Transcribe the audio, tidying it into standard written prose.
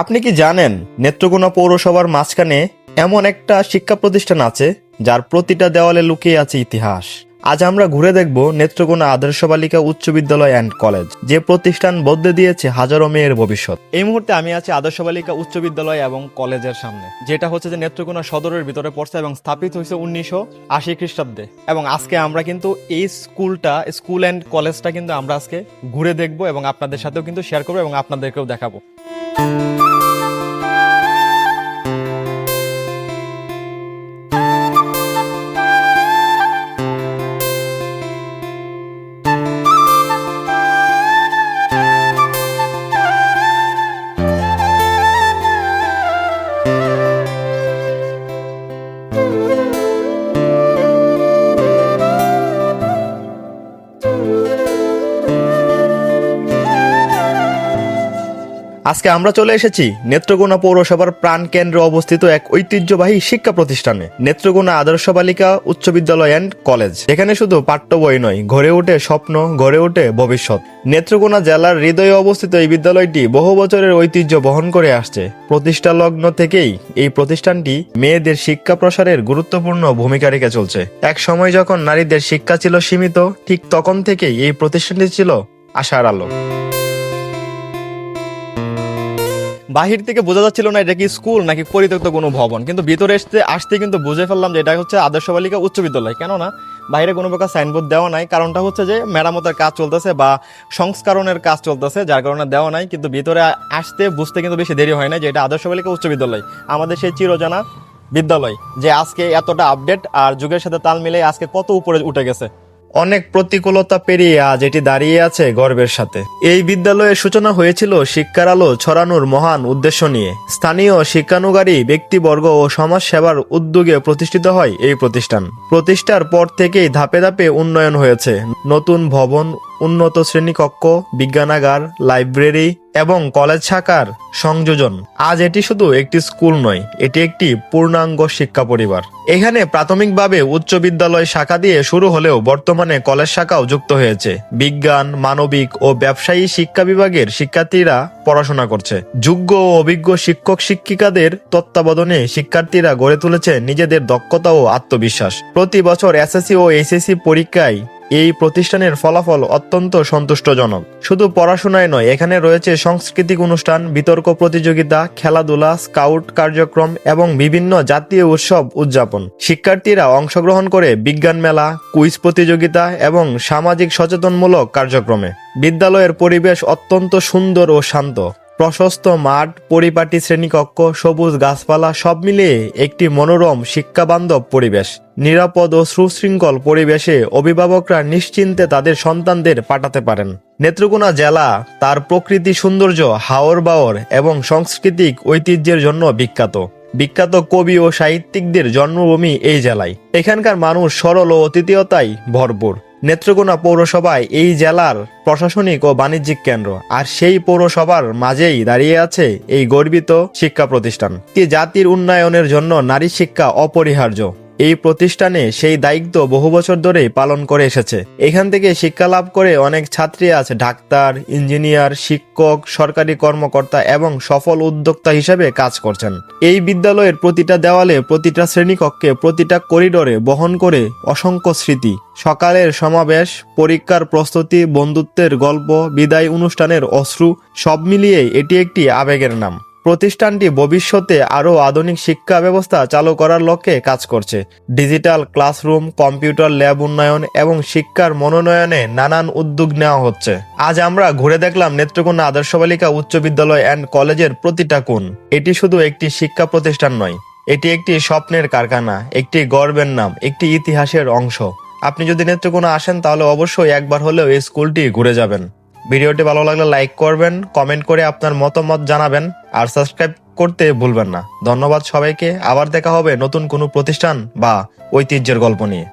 আপনি কি জানেন নেত্রকোনা পৌরসভার মাঝখানে এমন একটা শিক্ষা প্রতিষ্ঠান আছে যার প্রতিটা দেওয়ালে লুকিয়ে আছে ইতিহাস। আজ আমরা ঘুরে দেখব নেত্রকোনা আদর্শ বালিকা উচ্চ বিদ্যালয় অ্যান্ড কলেজ, যে প্রতিষ্ঠান বদলে দিয়েছে হাজারো মেয়ের ভবিষ্যৎ। এই মুহূর্তে আমি আছি আদর্শ বালিকা উচ্চ বিদ্যালয় এবং কলেজের সামনে, যেটা হচ্ছে যে নেত্রকোনা সদরের ভিতরে পড়ছে এবং স্থাপিত হয়েছে 1980 খ্রিস্টাব্দে। এবং আজকে আমরা কিন্তু এই স্কুল অ্যান্ড কলেজটা কিন্তু আমরা আজকে ঘুরে দেখব এবং আপনাদের সাথেও কিন্তু শেয়ার করবো এবং আপনাদেরকেও দেখাবো। আজকে আমরা চলে এসেছি নেত্রকোনা পৌরসভার প্রাণকেন্দ্রে অবস্থিত এক ঐতিহ্যবাহী শিক্ষা প্রতিষ্ঠানে, নেত্রকোনা আদর্শ বালিকা উচ্চ বিদ্যালয় অ্যান্ড কলেজ। এখানে শুধু পাঠ্য বই নয়, গড়ে ওঠে স্বপ্ন, গড়ে ওঠে ভবিষ্যৎ। নেত্রকোনা জেলার হৃদয়ে অবস্থিত এই বিদ্যালয়টি বহু বছরের ঐতিহ্য বহন করে আসছে। প্রতিষ্ঠা লগ্ন থেকেই এই প্রতিষ্ঠানটি মেয়েদের শিক্ষা প্রসারের গুরুত্বপূর্ণ ভূমিকা রেখে চলছে। এক সময় যখন নারীদের শিক্ষা ছিল সীমিত, ঠিক তখন থেকেই এই প্রতিষ্ঠানটি ছিল আশার আলো। বাহির থেকে বোঝা যাচ্ছিল না এটা কি স্কুল নাকি পরিত্যক্ত কোনো ভবন, কিন্তু ভিতরে আসতে কিন্তু বুঝে ফেললাম যে এটা হচ্ছে আদর্শ বালিকা উচ্চ বিদ্যালয়। কেননা বাইরে কোনো প্রকার সাইনবোর্ড দেওয়া নাই, কারণটা হচ্ছে যে মেরামতের কাজ চলতেছে বা সংস্করণের কাজ চলতেছে, যার কারণে দেওয়া নাই। কিন্তু ভিতরে আসতে বুঝতে কিন্তু বেশি দেরি হয় না যে এটা আদর্শ বালিকা উচ্চ বিদ্যালয়, আমাদের সেই চিরজানা বিদ্যালয় যে আজকে এতটা আপডেট আর যুগের সাথে তাল মিলে আজকে কত উপরে উঠে গেছে। অনেক প্রতিকূলতা পেরিয়ে আজ এটি দাঁড়িয়ে আছে গর্বের সাথে। এই বিদ্যালয়ের সূচনা হয়েছিল শিক্ষার আলো ছড়ানোর মহান উদ্দেশ্য নিয়ে। স্থানীয় শিক্ষানুগারী ব্যক্তিবর্গ ও সমাজ সেবার উদ্যোগে প্রতিষ্ঠিত হয় এই প্রতিষ্ঠান। প্রতিষ্ঠার পর থেকেই ধাপে ধাপে উন্নয়ন হয়েছে। নতুন ভবন, উন্নত শ্রেণীকক্ষ, বিজ্ঞানাগার, লাইব্রেরি এবং কলেজ শাখার সংযোজন। আজ এটি শুধু একটি স্কুল নয়, এটি একটি পূর্ণাঙ্গ শিক্ষা পরিবার। এখানে প্রাথমিকভাবে উচ্চ বিদ্যালয় শাখা দিয়ে শুরু হলেও বর্তমানে কলেজ শাখাও যুক্ত হয়েছে। বিজ্ঞান, মানবিক ও ব্যবসায়ী শিক্ষা বিভাগের শিক্ষার্থীরা পড়াশোনা করছে। যোগ্য ও অভিজ্ঞ শিক্ষক শিক্ষিকাদের তত্ত্বাবধানে শিক্ষার্থীরা গড়ে তুলেছে নিজেদের দক্ষতা ও আত্মবিশ্বাস। প্রতি বছর এসএসসি ও এইচএসসি পরীক্ষায় এই প্রতিষ্ঠানের ফলাফল অত্যন্ত সন্তুষ্টজনক। শুধু পড়াশোনায় নয়, এখানে রয়েছে সাংস্কৃতিক অনুষ্ঠান, বিতর্ক প্রতিযোগিতা, খেলাধুলা, স্কাউট কার্যক্রম এবং বিভিন্ন জাতীয় উৎসব উদযাপন। শিক্ষার্থীরা অংশগ্রহণ করে বিজ্ঞান মেলা, কুইজ প্রতিযোগিতা এবং সামাজিক সচেতনমূলক কার্যক্রমে। বিদ্যালয়ের পরিবেশ অত্যন্ত সুন্দর ও শান্ত। প্রশস্ত মাঠ, পরিপাটি শ্রেণীকক্ষ, সবুজ গাছপালা সব মিলিয়ে একটি মনোরম শিক্ষাবান্ধব পরিবেশ। নিরাপদ ও সুশৃঙ্খল পরিবেশে অভিভাবকরা নিশ্চিন্তে তাদের সন্তানদের পাঠাতে পারেন। নেত্রকোনা জেলা তার প্রকৃতি সৌন্দর্য, হাওর বাওর এবং সাংস্কৃতিক ঐতিহ্যের জন্য বিখ্যাত। বিখ্যাত কবি ও সাহিত্যিকদের জন্মভূমি এই জেলায়। এখানকার মানুষ সরল ও অতিথিয়তায় ভরপুর। নেত্রকোনা পৌরসভায় এই জেলার প্রশাসনিক ও বাণিজ্যিক কেন্দ্র, আর সেই পৌরসভার মাঝেই দাঁড়িয়ে আছে এই গর্বিত শিক্ষা প্রতিষ্ঠান। জাতির উন্নয়নের জন্য নারী শিক্ষা অপরিহার্য। এই প্রতিষ্ঠানে সেই দায়িত্ব বহু বছর ধরেই পালন করে এসেছে। এখান থেকে শিক্ষা লাভ করে অনেক ছাত্রী আছে ডাক্তার, ইঞ্জিনিয়ার, শিক্ষক, সরকারি কর্মকর্তা এবং সফল উদ্যোক্তা হিসেবে কাজ করছেন। এই বিদ্যালয়ের প্রতিটা দেওয়ালে, প্রতিটা শ্রেণীকক্ষে, প্রতিটা করিডোরে বহন করে অসংখ্য স্মৃতি। সকালের সমাবেশ, পরীক্ষার প্রস্তুতি, বন্ধুত্বের গল্প, বিদায় অনুষ্ঠানের অশ্রু, সব মিলিয়ে এটি একটি আবেগের নাম। প্রতিষ্ঠানটি ভবিষ্যতে আরও আধুনিক শিক্ষা ব্যবস্থা চালু করার লক্ষ্যে কাজ করছে। ডিজিটাল ক্লাসরুম, কম্পিউটার ল্যাব উন্নয়ন এবং শিক্ষার মনোনয়নে নানান উদ্যোগ নেওয়া হচ্ছে। আজ আমরা ঘুরে দেখলাম নেত্রকোনা আদর্শ বালিকা উচ্চ বিদ্যালয় অ্যান্ড কলেজের প্রতিটা কোণ। এটি শুধু একটি শিক্ষা প্রতিষ্ঠান নয়, এটি একটি স্বপ্নের কারখানা, একটি গর্বের নাম, একটি ইতিহাসের অংশ। আপনি যদি নেত্রকোনা আসেন তাহলে অবশ্যই একবার হলেও এই স্কুলটি ঘুরে যাবেন। ভিডিওটি ভালো লাগলে লাইক করবেন, কমেন্ট করে আপনার মতামত জানাবেন আর সাবস্ক্রাইব করতে ভুলবেন না। ধন্যবাদ সবাইকে। আবার দেখা হবে নতুন কোনো প্রতিষ্ঠান বা ঐতিহ্যের গল্প নিয়ে।